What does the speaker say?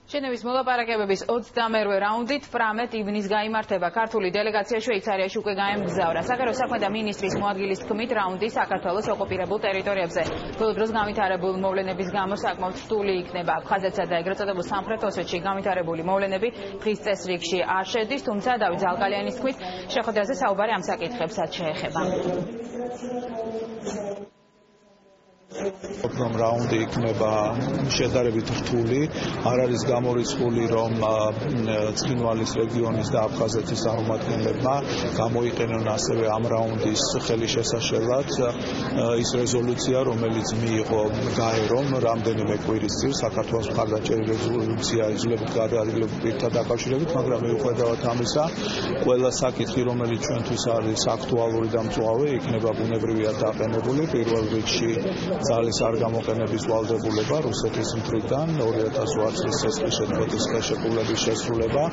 ჟენევის მოლაპარაკებების 21-ვე რაუნდით 18 ივნისს გაიმართება. ქართული დელეგაცია შვეიცარიაში უკვე გაემგზავრა. საგარეო საქმეთა მინისტრის მოადგილის თქმით, რაუნდი საქართველოს ოკუპირებულ ტერიტორიებზე. ბოლო დროს განვითარებული მოვლენების გამო საკმაოდ რთული იქნება. აფხაზეთსა და ეგრეთ წოდებულ სამხრეთ ოსეთში განვითარებული მოვლენები დღის წესრიგში არ შედის, თუმცა დავით ზალკალიანის თქმით, შეხვედრაზე საუბარი ამ საკითხებსაც შეეხება. რომ რაუნდი იქნება შედარებით რთული, არ არის გამორიცხული, რომ ცხინვალის რეგიონის და აფხაზეთის წარმომადგენლებმა გამოიყენონ ასევე ამ რაუნდის ხელშესაშლად ის რეზოლუცია, რომელიც მიიღო გაერომ რამდენიმე კვირის წინ საქართველოს მხარდაჭერილი რეზოლუცია იძლებით გადაადგილებით დაკავშირებით, მაგრამ მიუხედავად ამისა, ყველა საკითხი, რომელიც ჩვენთვის არის აქტუალური და მწვავე, იქნება ბუნებრივად დაყენებული. პირველ რიგში ძალის არ გამოყენების ვალდებულება რუსეთის მხრიდან 2008 წლის ცესლის შეწყვეტის ხელშეკრულების შესრულება.